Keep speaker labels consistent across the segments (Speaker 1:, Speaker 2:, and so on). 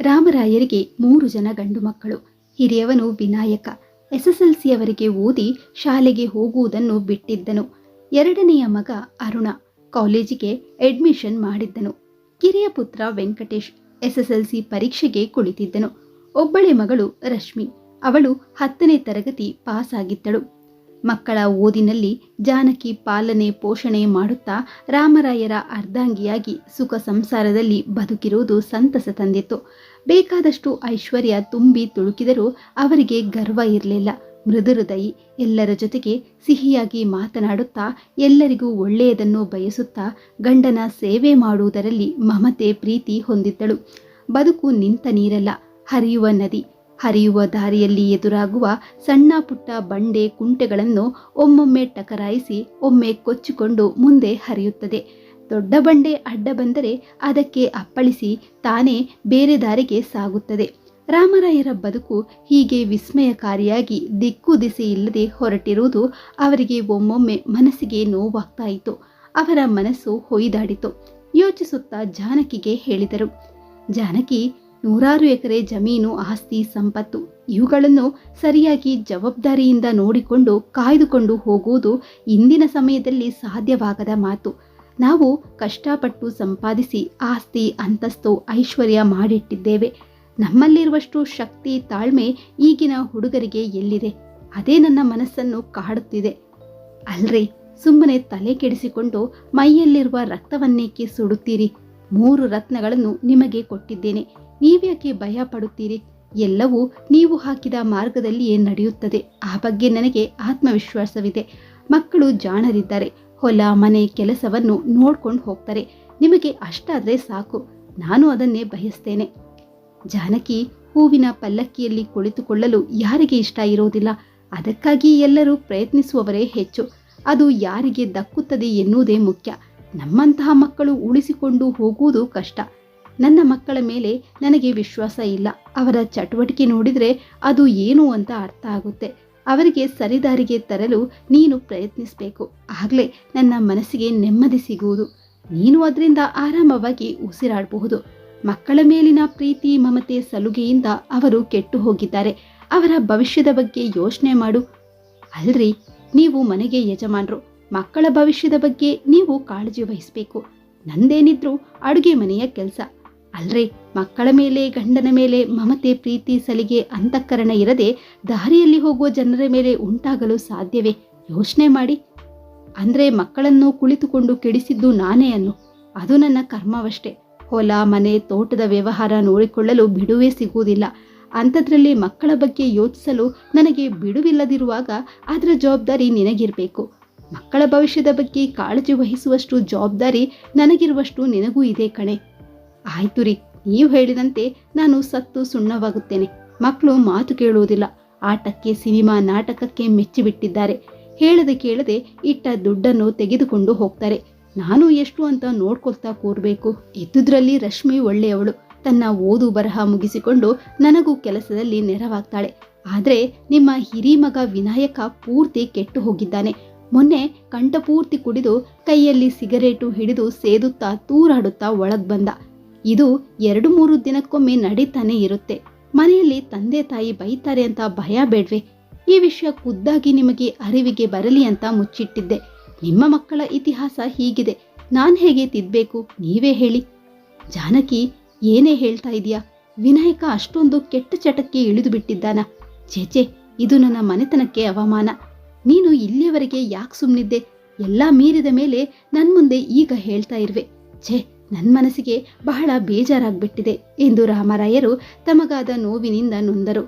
Speaker 1: ರಾಮರಾಯರಿಗೆ 3 ಜನ ಗಂಡು ಮಕ್ಕಳು. ಹಿರಿಯವನು ವಿನಾಯಕ. ಎಸ್ಎಸ್ಎಲ್ಸಿಯವರೆಗೆ ಓದಿ ಶಾಲೆಗೆ ಹೋಗುವುದನ್ನು ಬಿಟ್ಟಿದ್ದನು. ಎರಡನೆಯ ಮಗ ಅರುಣ ಕಾಲೇಜಿಗೆ ಅಡ್ಮಿಷನ್ ಮಾಡಿದ್ದನು. ಕಿರಿಯ ಪುತ್ರ ವೆಂಕಟೇಶ್ ಎಸ್ಎಸ್ಎಲ್ಸಿ ಪರೀಕ್ಷೆಗೆ ಕುಳಿತಿದ್ದನು. ಒಬ್ಬಳೆ ಮಗಳು ರಶ್ಮಿ. ಅವಳು 10ನೇ ತರಗತಿ ಪಾಸ್ ಆಗಿದ್ದಳು. ಮಕ್ಕಳ ಓದಿನಲ್ಲಿ ಜಾನಕಿ ಪಾಲನೆ ಪೋಷಣೆ ಮಾಡುತ್ತಾ ರಾಮರಾಯರ ಅರ್ಧಾಂಗಿಯಾಗಿ ಸುಖ ಸಂಸಾರದಲ್ಲಿ ಬದುಕಿರುವುದು ಸಂತಸ ತಂದಿತ್ತು. ಬೇಕಾದಷ್ಟು ಐಶ್ವರ್ಯ ತುಂಬಿ ತುಳುಕಿದರೂ ಅವರಿಗೆ ಗರ್ವ ಇರಲಿಲ್ಲ. ಮೃದು ಹೃದಯಿ, ಎಲ್ಲರ ಜೊತೆಗೆ ಸಿಹಿಯಾಗಿ ಮಾತನಾಡುತ್ತಾ ಎಲ್ಲರಿಗೂ ಒಳ್ಳೆಯದನ್ನು ಬಯಸುತ್ತಾ ಗಂಡನ ಸೇವೆ ಮಾಡುವುದರಲ್ಲಿ ಮಮತೆ ಪ್ರೀತಿ ಹೊಂದಿದ್ದಳು. ಬದುಕು ನಿಂತ ನೀರಲ್ಲ, ಹರಿಯುವ ನದಿ. ಹರಿಯುವ ದಾರಿಯಲ್ಲಿ ಎದುರಾಗುವ ಸಣ್ಣ ಪುಟ್ಟ ಬಂಡೆ ಕುಂಟೆಗಳನ್ನು ಒಮ್ಮೊಮ್ಮೆ ಟಕರಾಯಿಸಿ ಒಮ್ಮೆ ಕೊಚ್ಚಿಕೊಂಡು ಮುಂದೆ ಹರಿಯುತ್ತದೆ. ದೊಡ್ಡ ಬಂಡೆ ಅಡ್ಡ ಬಂದರೆ ಅದಕ್ಕೆ ಅಪ್ಪಳಿಸಿ ತಾನೇ ಬೇರೆ ದಾರಿಗೆ ಸಾಗುತ್ತದೆ. ರಾಮರಾಯರ ಬದುಕು ಹೀಗೆ ವಿಸ್ಮಯಕಾರಿಯಾಗಿ ದಿಕ್ಕು ದಿಸೆ ಇಲ್ಲದೆ ಹೊರಟಿರುವುದು ಅವರಿಗೆ ಒಮ್ಮೊಮ್ಮೆ ಮನಸ್ಸಿಗೆ ನೋವಾಗ್ತಾ ಇತ್ತು. ಅವರ ಮನಸ್ಸು ಹೊಯ್ದಾಡಿತು. ಯೋಚಿಸುತ್ತಾ ಜಾನಕಿಗೆ ಹೇಳಿದರು, ಜಾನಕಿ, 100 ಎಕರೆ ಜಮೀನು, ಆಸ್ತಿ, ಸಂಪತ್ತು ಇವುಗಳನ್ನು ಸರಿಯಾಗಿ ಜವಾಬ್ದಾರಿಯಿಂದ ನೋಡಿಕೊಂಡು ಕಾಯ್ದುಕೊಂಡು ಹೋಗುವುದು ಇಂದಿನ ಸಮಯದಲ್ಲಿ ಸಾಧ್ಯವಾಗದ ಮಾತು. ನಾವು ಕಷ್ಟಪಟ್ಟು ಸಂಪಾದಿಸಿ ಆಸ್ತಿ, ಅಂತಸ್ತು, ಐಶ್ವರ್ಯ ಮಾಡಿಟ್ಟಿದ್ದೇವೆ. ನಮ್ಮಲ್ಲಿರುವಷ್ಟು ಶಕ್ತಿ, ತಾಳ್ಮೆ ಈಗಿನ ಹುಡುಗರಿಗೆ ಎಲ್ಲಿದೆ? ಅದೇ ನನ್ನ ಮನಸ್ಸನ್ನು ಕಾಡುತ್ತಿದೆ. ಅಲ್ರಿ, ಸುಮ್ಮನೆ ತಲೆ ಕೆಡಿಸಿಕೊಂಡು ಮೈಯಲ್ಲಿರುವ ರಕ್ತವನ್ನೇಕೆ ಸುಡುತ್ತೀರಿ? 3 ರತ್ನಗಳನ್ನು ನಿಮಗೆ ಕೊಟ್ಟಿದ್ದೇನೆ. ನೀವ್ಯಾಕೆ ಭಯ ಪಡುತ್ತೀರಿ? ಎಲ್ಲವೂ ನೀವು ಹಾಕಿದ ಮಾರ್ಗದಲ್ಲಿಯೇ ನಡೆಯುತ್ತದೆ. ಆ ಬಗ್ಗೆ ನನಗೆ ಆತ್ಮವಿಶ್ವಾಸವಿದೆ. ಮಕ್ಕಳು ಜಾಣರಿದ್ದಾರೆ. ಹೊಲ ಮನೆ ಕೆಲಸವನ್ನು ನೋಡ್ಕೊಂಡು ಹೋಗ್ತಾರೆ. ನಿಮಗೆ ಅಷ್ಟಾದರೆ ಸಾಕು. ನಾನು ಅದನ್ನೇ ಬಯಸ್ತೇನೆ. ಜಾನಕಿ, ಹೂವಿನ ಪಲ್ಲಕ್ಕಿಯಲ್ಲಿ ಕುಳಿತುಕೊಳ್ಳಲು ಯಾರಿಗೆ ಇಷ್ಟ ಇರೋದಿಲ್ಲ? ಅದಕ್ಕಾಗಿ ಎಲ್ಲರೂ ಪ್ರಯತ್ನಿಸುವವರೇ ಹೆಚ್ಚು. ಅದು ಯಾರಿಗೆ ದಕ್ಕುತ್ತದೆ ಎನ್ನುವುದೇ ಮುಖ್ಯ. ನಮ್ಮಂತಹ ಮಕ್ಕಳು ಉಳಿಸಿಕೊಂಡು ಹೋಗುವುದು ಕಷ್ಟ. ನನ್ನ ಮಕ್ಕಳ ಮೇಲೆ ನನಗೆ ವಿಶ್ವಾಸ ಇಲ್ಲ. ಅವರ ಚಟುವಟಿಕೆ ನೋಡಿದರೆ ಅದು ಏನು ಅಂತ ಅರ್ಥ ಆಗುತ್ತೆ. ಅವರಿಗೆ ಸರಿದಾರಿಗೆ ತರಲು ನೀನು ಪ್ರಯತ್ನಿಸಬೇಕು. ಆಗಲೇ ನನ್ನ ಮನಸ್ಸಿಗೆ ನೆಮ್ಮದಿ ಸಿಗುವುದು. ನೀನು ಅದರಿಂದ ಆರಾಮವಾಗಿ ಉಸಿರಾಡಬಹುದು. ಮಕ್ಕಳ ಮೇಲಿನ ಪ್ರೀತಿ, ಮಮತೆ, ಸಲುಗೆಯಿಂದ ಅವರು ಕೆಟ್ಟು ಹೋಗಿದ್ದಾರೆ. ಅವರ ಭವಿಷ್ಯದ ಬಗ್ಗೆ ಯೋಚನೆ ಮಾಡು. ಅಲ್ರಿ, ನೀವು ಮನೆಗೆ ಯಜಮಾನರು. ಮಕ್ಕಳ ಭವಿಷ್ಯದ ಬಗ್ಗೆ ನೀವು ಕಾಳಜಿ ವಹಿಸಬೇಕು. ನಂದೇನಿದ್ರು ಅಡುಗೆ ಮನೆಯ ಕೆಲಸ. ಅಲ್ರಿ, ಮಕ್ಕಳ ಮೇಲೆ, ಗಂಡನ ಮೇಲೆ ಮಮತೆ, ಪ್ರೀತಿ, ಸಲಿಗೆ, ಅಂತಃಕರಣ ಇರದೆ ದಾರಿಯಲ್ಲಿ ಹೋಗುವ ಜನರ ಮೇಲೆ ಉಂಟಾಗಲು ಸಾಧ್ಯವೇ? ಯೋಚನೆ ಮಾಡಿ. ಅಂದ್ರೆ ಮಕ್ಕಳನ್ನು ಕುಳಿತುಕೊಂಡು ಕೆಡಿಸಿದ್ದು ನಾನೇ ಅನ್ನು. ಅದು ನನ್ನ ಕರ್ಮವಷ್ಟೇ. ಹೊಲ ಮನೆ ತೋಟದ ವ್ಯವಹಾರ ನೋಡಿಕೊಳ್ಳಲು ಬಿಡುವೇ ಸಿಗುವುದಿಲ್ಲ. ಅಂಥದ್ರಲ್ಲಿ ಮಕ್ಕಳ ಬಗ್ಗೆ ಯೋಚಿಸಲು ನನಗೆ ಬಿಡುವಿಲ್ಲದಿರುವಾಗ ಅದರ ಜವಾಬ್ದಾರಿ ನಿನಗಿರಬೇಕು. ಮಕ್ಕಳ ಭವಿಷ್ಯದ ಬಗ್ಗೆ ಕಾಳಜಿ ವಹಿಸುವಷ್ಟು ಜವಾಬ್ದಾರಿ ನನಗಿರುವಷ್ಟು ನಿನಗೂ ಇದೆ ಕಣೆ. ಆಯ್ತು ರೀ, ನೀವು ಹೇಳಿದಂತೆ ನಾನು ಸತ್ತು ಸುಣ್ಣವಾಗುತ್ತೇನೆ. ಮಕ್ಕಳು ಮಾತು ಕೇಳುವುದಿಲ್ಲ. ಆಟಕ್ಕೆ, ಸಿನಿಮಾ, ನಾಟಕಕ್ಕೆ ಮೆಚ್ಚಿಬಿಟ್ಟಿದ್ದಾರೆ. ಹೇಳದೆ ಕೇಳದೆ ಇಟ್ಟ ದುಡ್ಡನ್ನು ತೆಗೆದುಕೊಂಡು ಹೋಗ್ತಾರೆ. ನಾನು ಎಷ್ಟು ಅಂತ ನೋಡ್ಕೊಳ್ತಾ ಕೂರಬೇಕು. ಇದ್ದುದರಲ್ಲಿ ರಶ್ಮಿ ಒಳ್ಳೆಯವಳು. ತನ್ನ ಓದು ಬರಹ ಮುಗಿಸಿಕೊಂಡು ನನಗೂ ಕೆಲಸದಲ್ಲಿ ನೆರವಾಗ್ತಾಳೆ. ಆದರೆ ನಿಮ್ಮ ಹಿರಿ ಮಗ ವಿನಾಯಕ ಪೂರ್ತಿ ಕೆಟ್ಟು ಹೋಗಿದ್ದಾನೆ. ಮೊನ್ನೆ ಕಂಠಪೂರ್ತಿ ಕುಡಿದು ಕೈಯಲ್ಲಿ ಸಿಗರೇಟು ಹಿಡಿದು ಸೇದುತ್ತಾ ತೂರಾಡುತ್ತಾ ಒಳಗ್ ಬಂದ. ಇದು 2-3 ದಿನಕ್ಕೊಮ್ಮೆ ನಡೀತಾನೆ ಇರುತ್ತೆ. ಮನೆಯಲ್ಲಿ ತಂದೆ ತಾಯಿ ಬೈತಾರೆ ಅಂತ ಭಯ ಬೇಡ್ವೆ? ಈ ವಿಷಯ ಖುದ್ದಾಗಿ ನಿಮಗೆ ಅರಿವಿಗೆ ಬರಲಿ ಅಂತ ಮುಚ್ಚಿಟ್ಟಿದ್ದೆ. ನಿಮ್ಮ ಮಕ್ಕಳ ಇತಿಹಾಸ ಹೀಗಿದೆ. ನಾನು ಹೇಗೆ ತಿದ್ದಬೇಕು? ನೀವೇ ಹೇಳಿ. ಜಾನಕಿ, ಏನೇ ಹೇಳ್ತಾ ಇದೀಯಾ? ವಿನಾಯಕ ಅಷ್ಟೊಂದು ಕೆಟ್ಟ ಚಟಕ್ಕೆ ಇಳಿದು ಬಿಟ್ಟಿದ್ದಾನ? ಚೇಚೆ, ಇದು ನನ್ನ ಮನೆತನಕ್ಕೆ ಅವಮಾನ. ನೀನು ಇಲ್ಲಿಯವರೆಗೆ ಯಾಕೆ ಸುಮ್ಮನಿದ್ದೆ? ಎಲ್ಲ ಮೀರಿದ ಮೇಲೆ ನನ್ನ ಮುಂದೆ ಈಗ ಹೇಳ್ತಾ ಇರುವೆ. ಛೇ, ನನ್ನ ಮನಸ್ಸಿಗೆ ಬಹಳ ಬೇಜಾರಾಗ್ಬಿಟ್ಟಿದೆ ಎಂದು ರಾಮರಾಯರು ತಮಗಾದ ನೋವಿನಿಂದ ನೊಂದರು.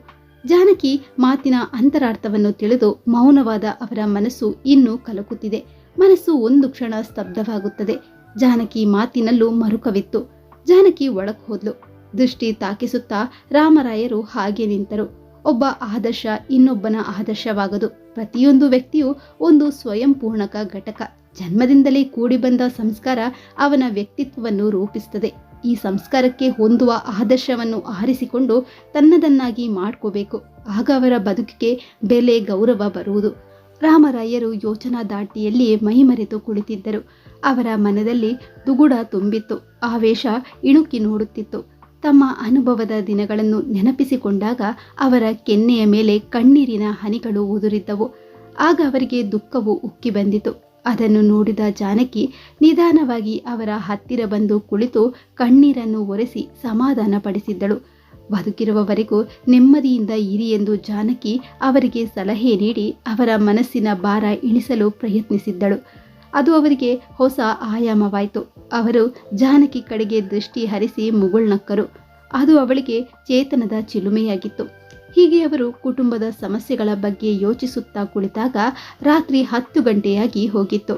Speaker 1: ಜಾನಕಿ ಮಾತಿನ ಅಂತರಾರ್ಥವನ್ನು ತಿಳಿದು ಮೌನವಾದ ಅವರ ಮನಸ್ಸು ಇನ್ನೂ ಕಲಕುತ್ತಿದೆ. ಮನಸ್ಸು ಒಂದು ಕ್ಷಣ ಸ್ತಬ್ಧವಾಗುತ್ತದೆ. ಜಾನಕಿ ಮಾತಿನಲ್ಲೂ ಮರುಕವಿತ್ತು. ಜಾನಕಿ ಒಳಗೆ ಹೋದ್ಲು. ದೃಷ್ಟಿ ತಾಕಿಸುತ್ತಾ ರಾಮರಾಯರು ಹಾಗೆ ನಿಂತರು. ಒಬ್ಬ ಆದರ್ಶ ಇನ್ನೊಬ್ಬನ ಆದರ್ಶವಾಗದು. ಪ್ರತಿಯೊಂದು ವ್ಯಕ್ತಿಯು ಒಂದು ಸ್ವಯಂಪೂರ್ಣಕ ಘಟಕ. ಜನ್ಮದಿಂದಲೇ ಕೂಡಿ ಬಂದ ಸಂಸ್ಕಾರ ಅವನ ವ್ಯಕ್ತಿತ್ವವನ್ನು ರೂಪಿಸುತ್ತದೆ. ಈ ಸಂಸ್ಕಾರಕ್ಕೆ ಹೊಂದುವ ಆದರ್ಶವನ್ನು ಆರಿಸಿಕೊಂಡು ತನ್ನದನ್ನಾಗಿ ಮಾಡ್ಕೋಬೇಕು. ಆಗ ಅವರ ಬದುಕಿಗೆ ಬೆಲೆ, ಗೌರವ ಬರುವುದು. ರಾಮರಾಯರು ಯೋಚನಾ ದಾಟಿಯಲ್ಲಿ ಮೈಮರೆತು ಕುಳಿತಿದ್ದರು. ಅವರ ಮನದಲ್ಲಿ ದುಗುಡ ತುಂಬಿತ್ತು. ಆವೇಶ ಇಣುಕಿ ನೋಡುತ್ತಿತ್ತು. ತಮ್ಮ ಅನುಭವದ ದಿನಗಳನ್ನು ನೆನಪಿಸಿಕೊಂಡಾಗ ಅವರ ಕೆನ್ನೆಯ ಮೇಲೆ ಕಣ್ಣೀರಿನ ಹನಿಗಳು ಉದುರಿದ್ದವು. ಆಗ ಅವರಿಗೆ ದುಃಖವು ಉಕ್ಕಿ ಬಂದಿತು. ಅದನ್ನು ನೋಡಿದ ಜಾನಕಿ ನಿಧಾನವಾಗಿ ಅವರ ಹತ್ತಿರ ಬಂದು ಕುಳಿತು ಕಣ್ಣೀರನ್ನು ಒರೆಸಿ ಸಮಾಧಾನ ಪಡಿಸಿದ್ದಳು. ಬದುಕಿರುವವರೆಗೂ ನೆಮ್ಮದಿಯಿಂದ ಇರಿ ಎಂದು ಜಾನಕಿ ಅವರಿಗೆ ಸಲಹೆ ನೀಡಿ ಅವರ ಮನಸ್ಸಿನ ಭಾರ ಇಳಿಸಲು ಪ್ರಯತ್ನಿಸಿದ್ದಳು. ಅದು ಅವರಿಗೆ ಹೊಸ ಆಯಾಮವಾಯಿತು. ಅವರು ಜಾನಕಿ ಕಡೆಗೆ ದೃಷ್ಟಿ ಹರಿಸಿ ಮುಗುಳ್ನಕ್ಕರು. ಅದು ಅವಳಿಗೆ ಚೇತನದ ಚಿಲುಮೆಯಾಗಿತ್ತು. ಹೀಗೆ ಅವರು ಕುಟುಂಬದ ಸಮಸ್ಯೆಗಳ ಬಗ್ಗೆ ಯೋಚಿಸುತ್ತಾ ಕುಳಿತಾಗ ರಾತ್ರಿ 10 ಗಂಟೆಯಾಗಿ ಹೋಗಿತ್ತು.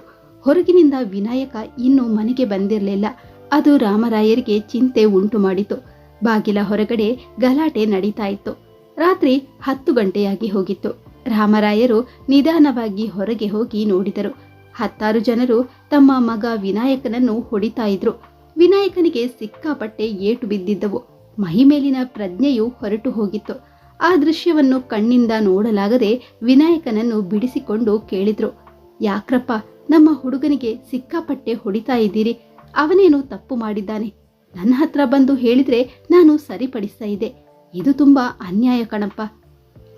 Speaker 1: ಹೊರಗಿನಿಂದ ವಿನಾಯಕ ಇನ್ನೂ ಮನೆಗೆ ಬಂದಿರಲಿಲ್ಲ. ಅದು ರಾಮರಾಯರಿಗೆ ಚಿಂತೆ ಉಂಟು ಮಾಡಿತು. ಬಾಗಿಲ ಹೊರಗಡೆ ಗಲಾಟೆ ನಡೀತಾ ಇತ್ತು. ರಾತ್ರಿ 10 ಗಂಟೆಯಾಗಿ ಹೋಗಿತ್ತು. ರಾಮರಾಯರು ನಿಧಾನವಾಗಿ ಹೊರಗೆ ಹೋಗಿ ನೋಡಿದರು. 10 ಜನರು ತಮ್ಮ ಮಗ ವಿನಾಯಕನನ್ನು ಹೊಡಿತಾ ಇದ್ರು. ವಿನಾಯಕನಿಗೆ ಸಿಕ್ಕಾಪಟ್ಟೆ ಏಟು ಬಿದ್ದಿದ್ದವು. ಮೈಮೇಲಿನ ಪ್ರಜ್ಞೆಯು ಹೊರಟು ಹೋಗಿತ್ತು. ಆ ದೃಶ್ಯವನ್ನು ಕಣ್ಣಿಂದ ನೋಡಲಾಗದೆ ವಿನಾಯಕನನ್ನು ಬಿಡಿಸಿಕೊಂಡು ಕೇಳಿದ್ರು, ಯಾಕ್ರಪ್ಪ ನಮ್ಮ ಹುಡುಗನಿಗೆ ಸಿಕ್ಕಾಪಟ್ಟೆ ಹೊಡಿತಾ ಇದ್ದೀರಿ? ಅವನೇನು ತಪ್ಪು ಮಾಡಿದ್ದಾನೆ? ನನ್ನ ಹತ್ರ ಬಂದು ಹೇಳಿದ್ರೆ ನಾನು ಸರಿಪಡಿಸ್ತಾ ಇದ್ದೆ. ಇದು ತುಂಬಾ ಅನ್ಯಾಯ ಕಣಪ್ಪ.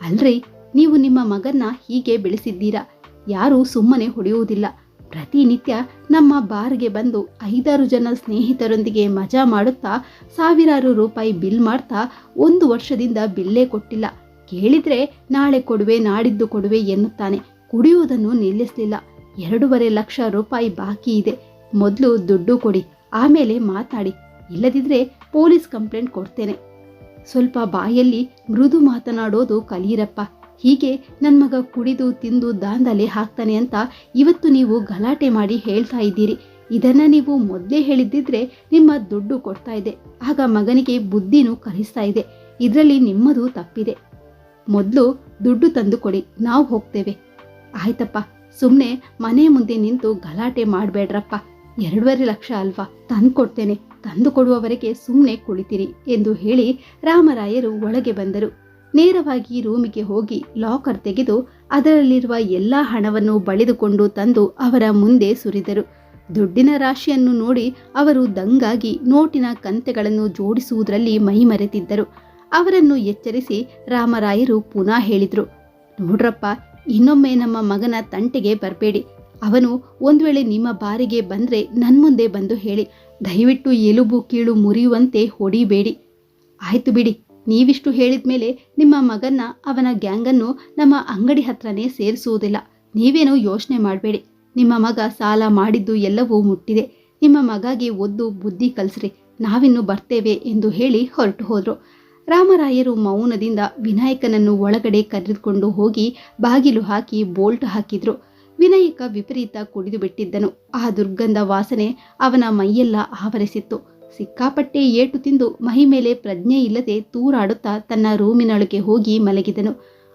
Speaker 1: ಅಲ್ರಿ, ನೀವು ನಿಮ್ಮ ಮಗನ್ನ ಹೀಗೆ ಬೆಳೆಸಿದ್ದೀರಾ. ಯಾರೂ ಸುಮ್ಮನೆ ಹೊಡೆಯುವುದಿಲ್ಲ. ಪ್ರತಿನಿತ್ಯ ನಮ್ಮ ಬಾರ್ಗೆ ಬಂದು 5-6 ಜನ ಸ್ನೇಹಿತರೊಂದಿಗೆ ಮಜಾ ಮಾಡುತ್ತಾ ಸಾವಿರಾರು ರೂಪಾಯಿ ಬಿಲ್ ಮಾಡ್ತಾ 1 ವರ್ಷದಿಂದ ಬಿಲ್ಲೇ ಕೊಟ್ಟಿಲ್ಲ. ಕೇಳಿದ್ರೆ ನಾಳೆ ಕೊಡುವೆ, ನಾಡಿದ್ದು ಕೊಡುವೆ ಎನ್ನುತ್ತಾನೆ. ಕುಡಿಯುವುದನ್ನು ನಿಲ್ಲಿಸಲಿಲ್ಲ. 2.5 ಲಕ್ಷ ರೂಪಾಯಿ ಬಾಕಿ ಇದೆ. ಮೊದಲು ದುಡ್ಡು ಕೊಡಿ, ಆಮೇಲೆ ಮಾತಾಡಿ. ಇಲ್ಲದಿದ್ರೆ ಪೊಲೀಸ್ ಕಂಪ್ಲೇಂಟ್ ಕೊಡ್ತೇನೆ. ಸ್ವಲ್ಪ ಬಾಯಲ್ಲಿ ಮೃದು ಮಾತನಾಡೋದು ಕಲಿಯಿರಪ್ಪ. ಹೀಗೆ ನನ್ನ ಮಗ ಕುಡಿದು ತಿಂದು ದಾಂಧಲೆ ಹಾಕ್ತಾನೆ ಅಂತ ಇವತ್ತು ನೀವು ಗಲಾಟೆ ಮಾಡಿ ಹೇಳ್ತಾ ಇದ್ದೀರಿ. ಇದನ್ನ ನೀವು ಮೊದಲೇ ಹೇಳಿದ್ದಿದ್ರೆ ನಿಮ್ಮ ದುಡ್ಡು ಕೊಡ್ತಾ ಇದೆ. ಆಗ ಮಗನಿಗೆ ಬುದ್ಧಿನೂ ಕಲಿಸ್ತಾ ಇದೆ. ಇದರಲ್ಲಿ ನಿಮ್ಮದು ತಪ್ಪಿದೆ. ಮೊದಲು ದುಡ್ಡು ತಂದು ಕೊಡಿ, ನಾವು ಹೋಗ್ತೇವೆ. ಆಯ್ತಪ್ಪ, ಸುಮ್ಮನೆ ಮನೆ ಮುಂದೆ ನಿಂತು ಗಲಾಟೆ ಮಾಡಬೇಡ್ರಪ್ಪ. 2.5 ಲಕ್ಷ ಅಲ್ವಾ, ತಂದು ಕೊಡ್ತೇನೆ. ತಂದು ಕೊಡುವವರೆಗೆ ಸುಮ್ಮನೆ ಕುಳಿತಿರಿ ಎಂದು ಹೇಳಿ ರಾಮರಾಯರು ಒಳಗೆ ಬಂದರು. ನೇರವಾಗಿ ರೂಮಿಗೆ ಹೋಗಿ ಲಾಕರ್ ತೆಗೆದು ಅದರಲ್ಲಿರುವ ಎಲ್ಲ ಹಣವನ್ನು ಬಳಿದುಕೊಂಡು ತಂದು ಅವರ ಮುಂದೆ ಸುರಿದರು. ದುಡ್ಡಿನ ರಾಶಿಯನ್ನು ನೋಡಿ ಅವರು ದಂಗಾಗಿ ನೋಟಿನ ಕಂತೆಗಳನ್ನು ಜೋಡಿಸುವುದರಲ್ಲಿ ಮೈಮರೆತಿದ್ದರು. ಅವರನ್ನು ಎಚ್ಚರಿಸಿ ರಾಮರಾಯರು ಪುನಃ ಹೇಳಿದ್ರು, ನೋಡ್ರಪ್ಪ, ಇನ್ನೊಮ್ಮೆ ನಮ್ಮ ಮಗನ ತಂಟೆಗೆ ಬರಬೇಡಿ. ಅವನು ಒಂದು ವೇಳೆ ನಿಮ್ಮ ಬಾರಿಗೆ ಬಂದ್ರೆ ನನ್ಮುಂದೆ ಬಂದು ಹೇಳಿ. ದಯವಿಟ್ಟು ಎಲುಬು ಕೀಳು ಮುರಿಯುವಂತೆ ಹೊಡಿಬೇಡಿ. ಆಯ್ತು ಬಿಡಿ, ನೀವಿಷ್ಟು ಹೇಳಿದ ಮೇಲೆ ನಿಮ್ಮ ಮಗನ್ನ ಅವನ ಗ್ಯಾಂಗನ್ನು ನಮ್ಮ ಅಂಗಡಿ ಹತ್ರನೇ ಸೇರಿಸುವುದಿಲ್ಲ. ನೀವೇನೂ ಯೋಚನೆ ಮಾಡಬೇಡಿ. ನಿಮ್ಮ ಮಗ ಸಾಲ ಮಾಡಿದ್ದು ಎಲ್ಲವೂ ಮುಟ್ಟಿದೆ. ನಿಮ್ಮ ಮಗಗೆ ಒದ್ದು ಬುದ್ಧಿ ಕಲಿಸ್ರಿ, ನಾವಿನ್ನು ಬರ್ತೇವೆ ಎಂದು ಹೇಳಿ ಹೊರಟು ಹೋದ್ರು. ರಾಮರಾಯರು ಮೌನದಿಂದ ವಿನಾಯಕನನ್ನು ಒಳಗಡೆ ಕರೆದುಕೊಂಡು ಹೋಗಿ ಬಾಗಿಲು ಹಾಕಿ ಬೋಲ್ಟ್ ಹಾಕಿದ್ರು. ವಿನಾಯಕ ವಿಪರೀತ ಕುಡಿದು ಬಿಟ್ಟಿದ್ದನು. ಆ ದುರ್ಗಂಧ ವಾಸನೆ ಅವನ ಮೈಯೆಲ್ಲ ಆವರಿಸಿತ್ತು. ಸಿಕ್ಕಾಪಟ್ಟೆ ಏಟು ತಿಂದು ಮೈ ಮೇಲೆ ಪ್ರಜ್ಞೆ ಇಲ್ಲದೆ ತೂರಾಡುತ್ತಾ ತನ್ನ ರೂಮಿನೊಳಗೆ ಹೋಗಿ ಮಲಗಿದನು.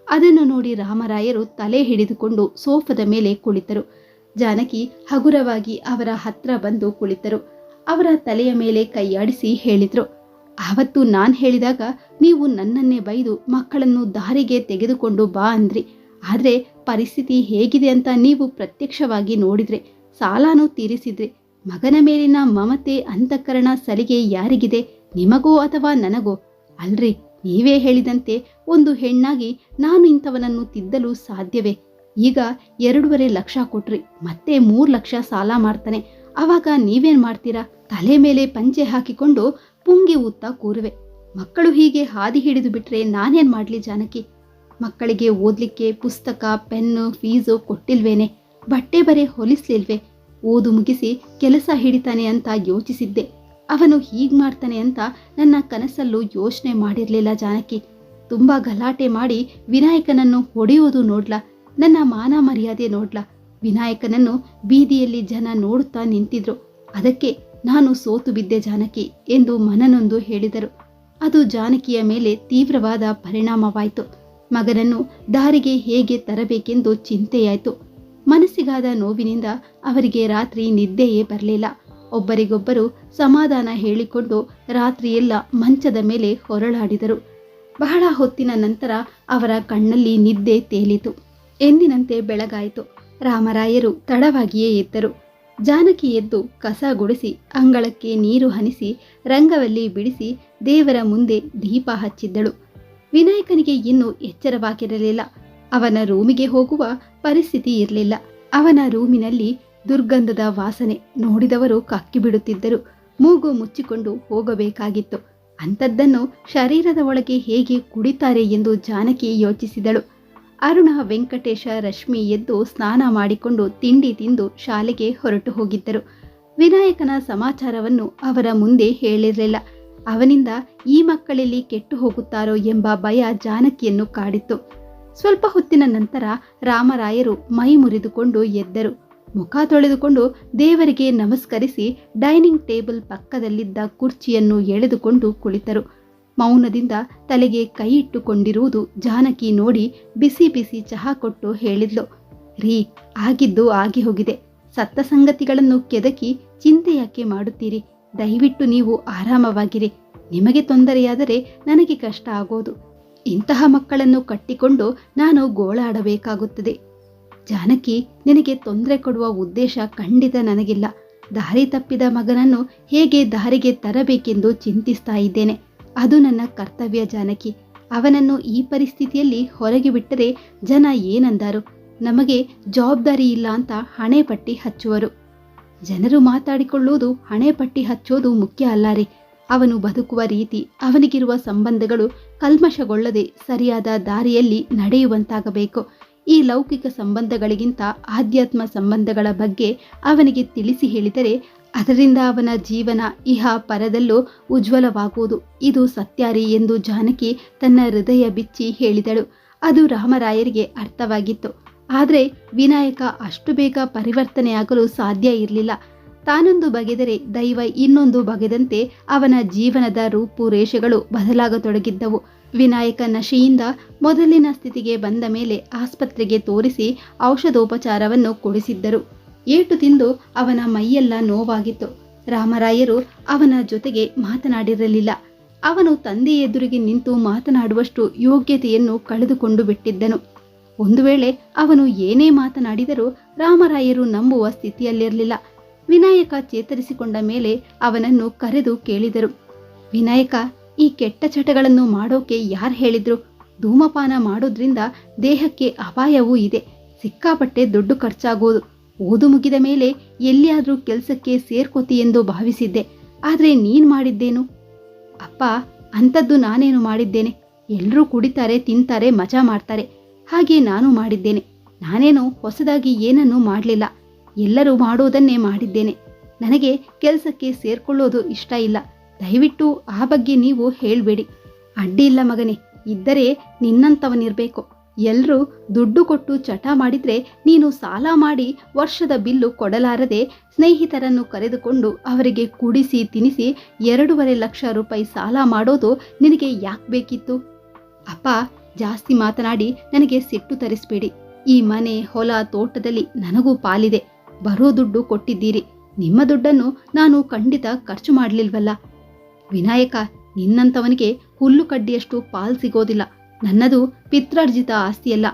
Speaker 1: ಅದನ್ನು ನೋಡಿ ರಾಮರಾಯರು ತಲೆ ಹಿಡಿದುಕೊಂಡು ಸೋಫಾದ ಮೇಲೆ ಕುಳಿತರು. ಜಾನಕಿ ಹಗುರವಾಗಿ ಅವರ ಹತ್ರ ಬಂದು ಕುಳಿತರು. ಅವರ ತಲೆಯ ಮೇಲೆ ಕೈಯಾಡಿಸಿ ಹೇಳಿದ್ರು, ಆವತ್ತು ನಾನು ಹೇಳಿದಾಗ ನೀವು ನನ್ನನ್ನೇ ಬೈದು ಮಕ್ಕಳನ್ನು ದಾರಿಗೆ ತೆಗೆದುಕೊಂಡು ಬಾ ಅಂದ್ರಿ. ಆದರೆ ಪರಿಸ್ಥಿತಿ ಹೇಗಿದೆ ಅಂತ ನೀವು ಪ್ರತ್ಯಕ್ಷವಾಗಿ ನೋಡಿದ್ರೆ. ಸಾಲಾನೂ ತೀರಿಸಿದ್ರಿ. ಮಗನ ಮೇಲಿನ ಮಮತೆ ಅಂತಃಕರಣ ಸಲಿಗೆ ಯಾರಿಗಿದೆ? ನಿಮಗೋ ಅಥವಾ ನನಗೋ? ಅಲ್ರಿ, ನೀವೇ ಹೇಳಿದಂತೆ ಒಂದು ಹೆಣ್ಣಾಗಿ ನಾನು ಇಂಥವನನ್ನು ತಿದ್ದಲು ಸಾಧ್ಯವೇ? ಈಗ 2.5 ಲಕ್ಷ ಕೊಟ್ರಿ, ಮತ್ತೆ 3 ಲಕ್ಷ ಸಾಲ ಮಾಡ್ತಾನೆ. ಆವಾಗ ನೀವೇನ್ ಮಾಡ್ತೀರಾ? ತಲೆ ಮೇಲೆ ಪಂಚೆ ಹಾಕಿಕೊಂಡು ಪುಂಗಿ ಊತ್ತ ಕೂರುವೆ. ಮಕ್ಕಳು ಹೀಗೆ ಹಾದಿ ಹಿಡಿದು ಬಿಟ್ರೆ ನಾನೇನ್ ಮಾಡ್ಲಿ ಜಾನಕಿ? ಮಕ್ಕಳಿಗೆ ಓದ್ಲಿಕ್ಕೆ ಪುಸ್ತಕ, ಪೆನ್ನು, ಫೀಸು ಕೊಟ್ಟಿಲ್ವೇನೆ? ಬಟ್ಟೆ ಬರೆ ಹೊಲಿಸ್ಲಿಲ್ವೇ? ಓದು ಮುಗಿಸಿ ಕೆಲಸ ಹಿಡಿತಾನೆ ಅಂತ ಯೋಚಿಸಿದ್ದೆ. ಅವನು ಹೀಗ್ ಮಾಡ್ತಾನೆ ಅಂತ ನನ್ನ ಕನಸಲ್ಲೂ ಯೋಚನೆ ಮಾಡಿರ್ಲಿಲ್ಲ ಜಾನಕಿ. ತುಂಬಾ ಗಲಾಟೆ ಮಾಡಿ ವಿನಾಯಕನನ್ನು ಹೊಡೆಯುವುದು ನೋಡ್ಲಾ? ನನ್ನ ಮಾನ ಮರ್ಯಾದೆ ನೋಡ್ಲಾ? ವಿನಾಯಕನನ್ನು ಬೀದಿಯಲ್ಲಿ ಜನ ನೋಡುತ್ತಾ ನಿಂತಿದ್ರು. ಅದಕ್ಕೆ ನಾನು ಸೋತು ಬಿದ್ದೆ ಜಾನಕಿ ಎಂದು ಮನನೊಂದು ಹೇಳಿದರು. ಅದು ಜಾನಕಿಯ ಮೇಲೆ ತೀವ್ರವಾದ ಪರಿಣಾಮವಾಯಿತು. ಮಗನನ್ನು ದಾರಿಗೆ ಹೇಗೆ ತರಬೇಕೆಂದು ಚಿಂತೆಯಾಯಿತು. ಮನಸ್ಸಿಗಾದ ನೋವಿನಿಂದ ಅವರಿಗೆ ರಾತ್ರಿ ನಿದ್ದೆಯೇ ಬರಲಿಲ್ಲ. ಒಬ್ಬರಿಗೊಬ್ಬರು ಸಮಾಧಾನ ಹೇಳಿಕೊಂಡು ರಾತ್ರಿಯೆಲ್ಲ ಮಂಚದ ಮೇಲೆ ಹೊರಳಾಡಿದರು. ಬಹಳ ಹೊತ್ತಿನ ನಂತರ ಅವರ ಕಣ್ಣಲ್ಲಿ ನಿದ್ದೆ ತೇಲಿತು. ಎಂದಿನಂತೆ ಬೆಳಗಾಯಿತು. ರಾಮರಾಯರು ತಡವಾಗಿಯೇ ಎದ್ದರು. ಜಾನಕಿ ಎದ್ದು ಕಸ ಗುಡಿಸಿ ಅಂಗಳಕ್ಕೆ ನೀರು ಹನಿಸಿ ರಂಗವಲ್ಲಿ ಬಿಡಿಸಿ ದೇವರ ಮುಂದೆ ದೀಪ ಹಚ್ಚಿದ್ದಳು. ವಿನಾಯಕನಿಗೆ ಇನ್ನೂ ಎಚ್ಚರವಾಗಿರಲಿಲ್ಲ. ಅವನ ರೂಮಿಗೆ ಹೋಗುವ ಪರಿಸ್ಥಿತಿ ಇರಲಿಲ್ಲ. ಅವನ ರೂಮಿನಲ್ಲಿ ದುರ್ಗಂಧದ ವಾಸನೆ ನೋಡಿದವರು ಕಕ್ಕಿಬಿಡುತ್ತಿದ್ದರು. ಮೂಗು ಮುಚ್ಚಿಕೊಂಡು ಹೋಗಬೇಕಾಗಿತ್ತು. ಅಂಥದ್ದನ್ನು ಶರೀರದ ಒಳಗೆ ಹೇಗೆ ಕುಡಿತಾರೆ ಎಂದು ಜಾನಕಿ ಯೋಚಿಸಿದಳು. ಅರುಣ, ವೆಂಕಟೇಶ, ರಶ್ಮಿ ಎದ್ದು ಸ್ನಾನ ಮಾಡಿಕೊಂಡು ತಿಂಡಿ ತಿಂದು ಶಾಲೆಗೆ ಹೊರಟು ಹೋಗಿದ್ದರು. ವಿನಾಯಕನ ಸಮಾಚಾರವನ್ನು ಅವರ ಮುಂದೆ ಹೇಳಿರಲಿಲ್ಲ. ಅವನಿಂದ ಈ ಮಕ್ಕಳಲ್ಲಿ ಕೆಟ್ಟು ಹೋಗುತ್ತಾರೋ ಎಂಬ ಭಯ ಜಾನಕಿಯನ್ನು ಕಾಡಿತ್ತು. ಸ್ವಲ್ಪ ಹೊತ್ತಿನ ನಂತರ ರಾಮರಾಯರು ಮೈ ಮುರಿದುಕೊಂಡು ಎದ್ದರು. ಮುಖ ತೊಳೆದುಕೊಂಡು ದೇವರಿಗೆ ನಮಸ್ಕರಿಸಿ ಡೈನಿಂಗ್ ಟೇಬಲ್ ಪಕ್ಕದಲ್ಲಿದ್ದ ಕುರ್ಚಿಯನ್ನು ಎಳೆದುಕೊಂಡು ಕುಳಿತರು. ಮೌನದಿಂದ ತಲೆಗೆ ಕೈ ಇಟ್ಟುಕೊಂಡಿರುವುದು ಜಾನಕಿ ನೋಡಿ ಬಿಸಿ ಬಿಸಿ ಚಹಾ ಕೊಟ್ಟು ಹೇಳಿದ್ಲು, ರೀ, ಆಗಿದ್ದು ಆಗಿ ಹೋಗಿದೆ. ಸತ್ತ ಸಂಗತಿಗಳನ್ನು ಕೆದಕಿ ಚಿಂತೆ ಯಾಕೆ ಮಾಡುತ್ತೀರಿ? ದಯವಿಟ್ಟು ನೀವು ಆರಾಮವಾಗಿರಿ. ನಿಮಗೆ ತೊಂದರೆಯಾದರೆ ನನಗೆ ಕಷ್ಟ ಆಗೋದು. ಇಂತಹ ಮಕ್ಕಳನ್ನು ಕಟ್ಟಿಕೊಂಡು ನಾನು ಗೋಳಾಡಬೇಕಾಗುತ್ತದೆ. ಜಾನಕಿ, ನಿನಗೆ ತೊಂದರೆ ಕೊಡುವ ಉದ್ದೇಶ ಖಂಡಿತ ನನಗಿಲ್ಲ. ದಾರಿ ತಪ್ಪಿದ ಮಗನನ್ನು ಹೇಗೆ ದಾರಿಗೆ ತರಬೇಕೆಂದು ಚಿಂತಿಸ್ತಾ ಇದ್ದೇನೆ. ಅದು ನನ್ನ ಕರ್ತವ್ಯ ಜಾನಕಿ. ಅವನನ್ನು ಈ ಪರಿಸ್ಥಿತಿಯಲ್ಲಿ ಹೊರಗೆ ಬಿಟ್ಟರೆ ಜನ ಏನಂದಾರು? ನಮಗೆ ಜವಾಬ್ದಾರಿ ಇಲ್ಲ ಅಂತ ಹಣೆ ಪಟ್ಟಿ ಹಚ್ಚುವರು. ಜನರು ಮಾತಾಡಿಕೊಳ್ಳುವುದು ಹಣೆ ಪಟ್ಟಿ ಹಚ್ಚೋದು ಮುಖ್ಯ ಅಲ್ಲ ರೀ. ಅವನು ಬದುಕುವ ರೀತಿ, ಅವನಿಗಿರುವ ಸಂಬಂಧಗಳು ಕಲ್ಮಶಗೊಳ್ಳದೆ ಸರಿಯಾದ ದಾರಿಯಲ್ಲಿ ನಡೆಯುವಂತಾಗಬೇಕು. ಈ ಲೌಕಿಕ ಸಂಬಂಧಗಳಿಗಿಂತ ಆಧ್ಯಾತ್ಮ ಸಂಬಂಧಗಳ ಬಗ್ಗೆ ಅವನಿಗೆ ತಿಳಿಸಿ ಹೇಳಿದರೆ ಅದರಿಂದ ಅವನ ಜೀವನ ಇಹ ಪರದಲ್ಲೂ ಉಜ್ವಲವಾಗುವುದು. ಇದು ಸತ್ಯಾರಿ ಎಂದು ಜಾನಕಿ ತನ್ನ ಹೃದಯ ಬಿಚ್ಚಿ ಹೇಳಿದಳು. ಅದು ರಾಮರಾಯರಿಗೆ ಅರ್ಥವಾಗಿತ್ತು. ಆದರೆ ವಿನಾಯಕ ಅಷ್ಟು ಬೇಗ ಪರಿವರ್ತನೆಯಾಗಲು ಸಾಧ್ಯ ಇರಲಿಲ್ಲ. ತಾನೊಂದು ಬಗೆದರೆ ದೈವ ಇನ್ನೊಂದು ಬಗೆದಂತೆ ಅವನ ಜೀವನದ ರೂಪುರೇಷೆಗಳು ಬದಲಾಗತೊಡಗಿದ್ದವು. ವಿನಾಯಕ ನಶೆಯಿಂದ ಮೊದಲಿನ ಸ್ಥಿತಿಗೆ ಬಂದ ಮೇಲೆ ಆಸ್ಪತ್ರೆಗೆ ತೋರಿಸಿ ಔಷಧೋಪಚಾರವನ್ನು ಕೊಡಿಸಿದ್ದರು. ಏಟು ತಿಂದು ಅವನ ಮೈಯೆಲ್ಲ ನೋವಾಗಿತ್ತು. ರಾಮರಾಯರು ಅವನ ಜೊತೆಗೆ ಮಾತನಾಡಿರಲಿಲ್ಲ. ಅವನು ತಂದೆ ಎದುರಿಗೆ ನಿಂತು ಮಾತನಾಡುವಷ್ಟು ಯೋಗ್ಯತೆಯನ್ನು ಕಳೆದುಕೊಂಡು ಬಿಟ್ಟಿದ್ದನು. ಒಂದು ವೇಳೆ ಅವನು ಏನೇ ಮಾತನಾಡಿದರೂ ರಾಮರಾಯರು ನಂಬುವ ಸ್ಥಿತಿಯಲ್ಲಿರಲಿಲ್ಲ. ವಿನಾಯಕ ಚೇತರಿಸಿಕೊಂಡ ಮೇಲೆ ಅವನನ್ನು ಕರೆದು ಕೇಳಿದರು, ವಿನಾಯಕ, ಈ ಕೆಟ್ಟ ಚಟಗಳನ್ನು ಮಾಡೋಕೆ ಯಾರು ಹೇಳಿದ್ರು? ಧೂಮಪಾನ ಮಾಡೋದ್ರಿಂದ ದೇಹಕ್ಕೆ ಅಪಾಯವೂ ಇದೆ. ಸಿಕ್ಕಾಪಟ್ಟೆ ದುಡ್ಡು ಖರ್ಚಾಗೋದು. ಓದು ಮುಗಿದ ಮೇಲೆ ಎಲ್ಲಿಯಾದ್ರೂ ಕೆಲಸಕ್ಕೆ ಸೇರ್ಕೋತಿ ಎಂದು ಭಾವಿಸಿದ್ದೆ. ಆದರೆ ನೀನ್ ಮಾಡಿದ್ದೇನು? ಅಪ್ಪ, ಅಂಥದ್ದು ನಾನೇನು ಮಾಡಿದ್ದೇನೆ? ಎಲ್ಲರೂ ಕುಡಿತಾರೆ, ತಿಂತಾರೆ, ಮಜಾ ಮಾಡ್ತಾರೆ. ಹಾಗೆ ನಾನು ಮಾಡಿದ್ದೇನೆ. ನಾನೇನು ಹೊಸದಾಗಿ ಏನನ್ನೂ ಮಾಡಲಿಲ್ಲ. ಎಲ್ಲರೂ ಮಾಡೋದನ್ನೇ ಮಾಡಿದ್ದೇನೆ. ನನಗೆ ಕೆಲಸಕ್ಕೆ ಸೇರ್ಕೊಳ್ಳೋದು ಇಷ್ಟ ಇಲ್ಲ. ದಯವಿಟ್ಟು ಆ ಬಗ್ಗೆ ನೀವು ಹೇಳಬೇಡಿ. ಅಡ್ಡಿ ಇಲ್ಲ ಮಗನೇ, ಇದ್ದರೆ ನಿನ್ನಂಥವನಿರಬೇಕು. ಎಲ್ಲರೂ ದುಡ್ಡು ಕೊಟ್ಟು ಚಟ ಮಾಡಿದ್ರೆ ನೀನು ಸಾಲ ಮಾಡಿ ವರ್ಷದ ಬಿಲ್ಲು ಕೊಡಲಾರದೆ ಸ್ನೇಹಿತರನ್ನು ಕರೆದುಕೊಂಡು ಅವರಿಗೆ ಕುಡಿಸಿ ತಿನಿಸಿ 2.5 ಲಕ್ಷ ರೂಪಾಯಿ ಸಾಲ ಮಾಡೋದು ನಿನಗೆ ಯಾಕೆ ಬೇಕಿತ್ತು? ಅಪ್ಪ, ಜಾಸ್ತಿ ಮಾತನಾಡಿ ನನಗೆ ಸಿಟ್ಟು ತರಿಸ್ಬೇಡಿ. ಈ ಮನೆ, ಹೊಲ, ತೋಟದಲ್ಲಿ ನನಗೂ ಪಾಲಿದೆ. ಬರೋ ದುಡ್ಡು ಕೊಟ್ಟಿದ್ದೀರಿ. ನಿಮ್ಮ ದುಡ್ಡನ್ನು ನಾನು ಖಂಡಿತ ಖರ್ಚು ಮಾಡಲಿಲ್ವಲ್ಲ. ವಿನಾಯಕ, ನಿನ್ನಂಥವನಿಗೆ ಹುಲ್ಲು ಕಡ್ಡಿಯಷ್ಟು ಪಾಲ್ ಸಿಗೋದಿಲ್ಲ. ನನ್ನದು ಪಿತ್ರಾರ್ಜಿತ ಆಸ್ತಿಯಲ್ಲ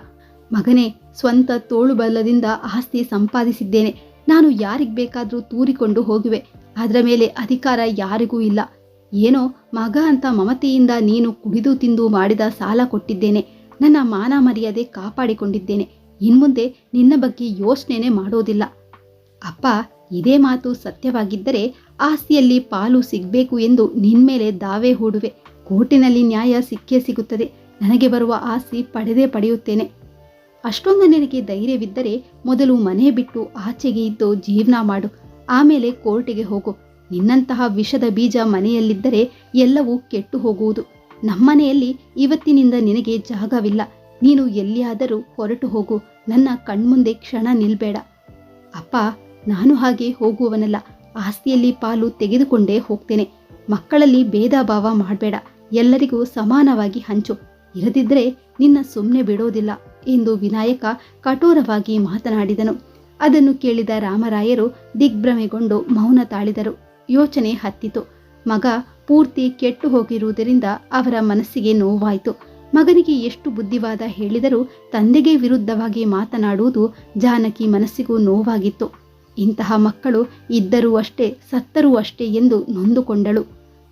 Speaker 1: ಮಗನೇ. ಸ್ವಂತ ತೋಳುಬಲದಿಂದ ಆಸ್ತಿ ಸಂಪಾದಿಸಿದ್ದೇನೆ. ನಾನು ಯಾರಿಗೆ ಬೇಕಾದರೂ ತೂರಿಕೊಂಡು ಹೋಗುವೆ. ಅದರ ಮೇಲೆ ಅಧಿಕಾರ ಯಾರಿಗೂ ಇಲ್ಲ. ಏನೋ ಮಗ ಅಂತ ಮಮತೆಯಿಂದ ನೀನು ಕುಡಿದು ತಿಂದು ಮಾಡಿದ ಸಾಲ ಕೊಟ್ಟಿದ್ದೇನೆ. ನನ್ನ ಮಾನ ಮರ್ಯಾದೆ ಕಾಪಾಡಿಕೊಂಡಿದ್ದೇನೆ. ಇನ್ಮುಂದೆ ನಿನ್ನ ಬಗ್ಗೆ ಯೋಚನೆನೇ ಮಾಡೋದಿಲ್ಲ. ಅಪ್ಪ, ಇದೇ ಮಾತು ಸತ್ಯವಾಗಿದ್ದರೆ ಆಸ್ತಿಯಲ್ಲಿ ಪಾಲು ಸಿಗಬೇಕು ಎಂದು ನಿನ್ಮೇಲೆ ದಾವೆ ಹೂಡುವೆ. ಕೋರ್ಟಿನಲ್ಲಿ ನ್ಯಾಯ ಸಿಕ್ಕೇ ಸಿಗುತ್ತದೆ. ನನಗೆ ಬರುವ ಆಸ್ತಿ ಪಡೆದೇ ಪಡೆಯುತ್ತೇನೆ. ಅಷ್ಟೊಂದು ನಿನಗೆ ಧೈರ್ಯವಿದ್ದರೆ ಮೊದಲು ಮನೆ ಬಿಟ್ಟು ಆಚೆಗೆ ಇದ್ದು ಜೀವನ ಮಾಡು. ಆಮೇಲೆ ಕೋರ್ಟಿಗೆ ಹೋಗು. ನಿನ್ನಂತಹ ವಿಷದ ಬೀಜ ಮನೆಯಲ್ಲಿದ್ದರೆ ಎಲ್ಲವೂ ಕೆಟ್ಟು ಹೋಗುವುದು. ನಮ್ಮನೆಯಲ್ಲಿ ಇವತ್ತಿನಿಂದ ನಿನಗೆ ಜಾಗವಿಲ್ಲ. ನೀನು ಎಲ್ಲಿಯಾದರೂ ಹೊರಟು ಹೋಗು. ನನ್ನ ಕಣ್ಮುಂದೆ ಕ್ಷಣ ನಿಲ್ಬೇಡ. ಅಪ್ಪ, ನಾನು ಹಾಗೆ ಹೋಗುವವನಲ್ಲ. ಆಸ್ತಿಯಲ್ಲಿ ಪಾಲು ತೆಗೆದುಕೊಂಡೇ ಹೋಗ್ತೇನೆ. ಮಕ್ಕಳಲ್ಲಿ ಭೇದ ಭಾವ ಮಾಡಬೇಡ. ಎಲ್ಲರಿಗೂ ಸಮಾನವಾಗಿ ಹಂಚು. ಇರದಿದ್ದರೆ ನಿನ್ನ ಸುಮ್ಮನೆ ಬಿಡೋದಿಲ್ಲ ಎಂದು ವಿನಾಯಕ ಕಠೋರವಾಗಿ ಮಾತನಾಡಿದನು. ಅದನ್ನು ಕೇಳಿದ ರಾಮರಾಯರು ದಿಗ್ಭ್ರಮೆಗೊಂಡು ಮೌನ ತಾಳಿದರು. ಯೋಚನೆ ಹತ್ತಿತು. ಮಗ ಪೂರ್ತಿ ಕೆಟ್ಟು ಹೋಗಿರುವುದರಿಂದ ಅವರ ಮನಸ್ಸಿಗೆ ನೋವಾಯಿತು. ಮಗನಿಗೆ ಎಷ್ಟು ಬುದ್ಧಿವಾದ ಹೇಳಿದರೂ ತಂದೆಗೆ ವಿರುದ್ಧವಾಗಿ ಮಾತನಾಡುವುದು ಜಾನಕಿ ಮನಸ್ಸಿಗೂ ನೋವಾಗಿತ್ತು. ಇಂತಹ ಮಕ್ಕಳು ಇದ್ದರೂ ಅಷ್ಟೇ ಸತ್ತರೂ ಅಷ್ಟೇ ಎಂದು ನೊಂದುಕೊಂಡಳು.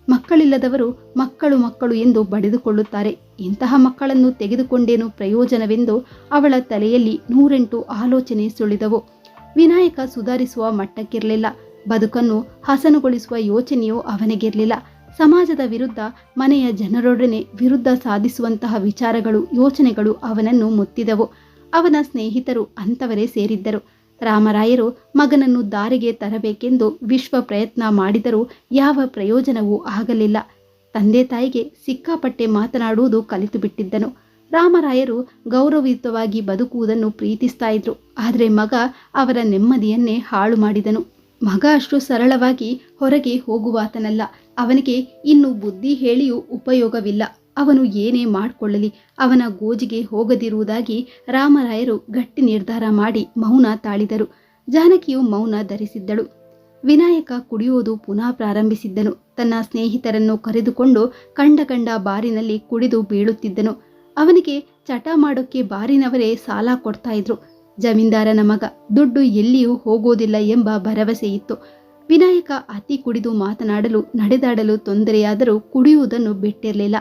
Speaker 1: ಮಕ್ಕಳಿಲ್ಲದವರು ಮಕ್ಕಳು ಮಕ್ಕಳು ಎಂದು ಬಡಿದುಕೊಳ್ಳುತ್ತಾರೆ. ಇಂತಹ ಮಕ್ಕಳನ್ನು ತೆಗೆದುಕೊಂಡೇನು ಪ್ರಯೋಜನವೆಂದು ಅವಳ ತಲೆಯಲ್ಲಿ 108 ಆಲೋಚನೆ ಸುಳಿದವು. ವಿನಾಯಕ ಸುಧಾರಿಸುವ ಮಟ್ಟಕ್ಕಿರಲಿಲ್ಲ. ಬದುಕನ್ನು ಹಸನುಗೊಳಿಸುವ ಯೋಚನೆಯೂ ಅವನಿಗಿರಲಿಲ್ಲ. ಸಮಾಜದ ವಿರುದ್ಧ, ಮನೆಯ ಜನರೊಡನೆ ವಿರುದ್ಧ ಸಾಧಿಸುವಂತಹ ವಿಚಾರಗಳು, ಯೋಚನೆಗಳು ಅವನನ್ನು ಮುತ್ತಿದವು. ಅವನ ಸ್ನೇಹಿತರು ಅಂಥವರೇ ಸೇರಿದ್ದರು. ರಾಮರಾಯರು ಮಗನನ್ನು ದಾರಿಗೆ ತರಬೇಕೆಂದು ವಿಶ್ವ ಪ್ರಯತ್ನ ಮಾಡಿದರೂ ಯಾವ ಪ್ರಯೋಜನವೂ ಆಗಲಿಲ್ಲ. ತಂದೆ ತಾಯಿಗೆ ಸಿಕ್ಕಾಪಟ್ಟೆ ಮಾತನಾಡುವುದು ಕಲಿತು ಬಿಟ್ಟಿದ್ದನು. ರಾಮರಾಯರು ಗೌರವಯುತವಾಗಿ ಬದುಕುವುದನ್ನು ಪ್ರೀತಿಸ್ತಾ ಇದ್ರು. ಆದರೆ ಮಗ ಅವರ ನೆಮ್ಮದಿಯನ್ನೇ ಹಾಳು ಮಾಡಿದನು. ಮಗ ಅಷ್ಟು ಸರಳವಾಗಿ ಹೊರಗೆ ಹೋಗುವಾತನಲ್ಲ. ಅವನಿಗೆ ಇನ್ನು ಬುದ್ಧಿ ಹೇಳಿಯೂ ಉಪಯೋಗವಿಲ್ಲ. ಅವನು ಏನೇ ಮಾಡಿಕೊಳ್ಳಲಿ, ಅವನ ಗೋಜಿಗೆ ಹೋಗದಿರುವುದಾಗಿ ರಾಮರಾಯರು ಗಟ್ಟಿ ನಿರ್ಧಾರ ಮಾಡಿ ಮೌನ ತಾಳಿದರು. ಜಾನಕಿಯು ಮೌನ ಧರಿಸಿದ್ದಳು. ವಿನಾಯಕ ಕುಡಿಯುವುದು ಪುನಃ ಪ್ರಾರಂಭಿಸಿದ್ದನು. ತನ್ನ ಸ್ನೇಹಿತರನ್ನು ಕರೆದುಕೊಂಡು ಕಂಡ ಬಾರಿನಲ್ಲಿ ಕುಡಿದು ಬೀಳುತ್ತಿದ್ದನು. ಅವನಿಗೆ ಚಟ ಮಾಡೋಕ್ಕೆ ಬಾರಿನವರೇ ಸಾಲ ಕೊಡ್ತಾ ಇದ್ರು. ಜಮೀನ್ದಾರನ ಮಗ, ದುಡ್ಡು ಎಲ್ಲಿಯೂ ಹೋಗೋದಿಲ್ಲ ಎಂಬ ಭರವಸೆ ಇತ್ತು. ವಿನಾಯಕ ಅತಿ ಕುಡಿದು ಮಾತನಾಡಲು, ನಡೆದಾಡಲು ತೊಂದರೆಯಾದರೂ ಕುಡಿಯುವುದನ್ನು ಬಿಟ್ಟಿರಲಿಲ್ಲ.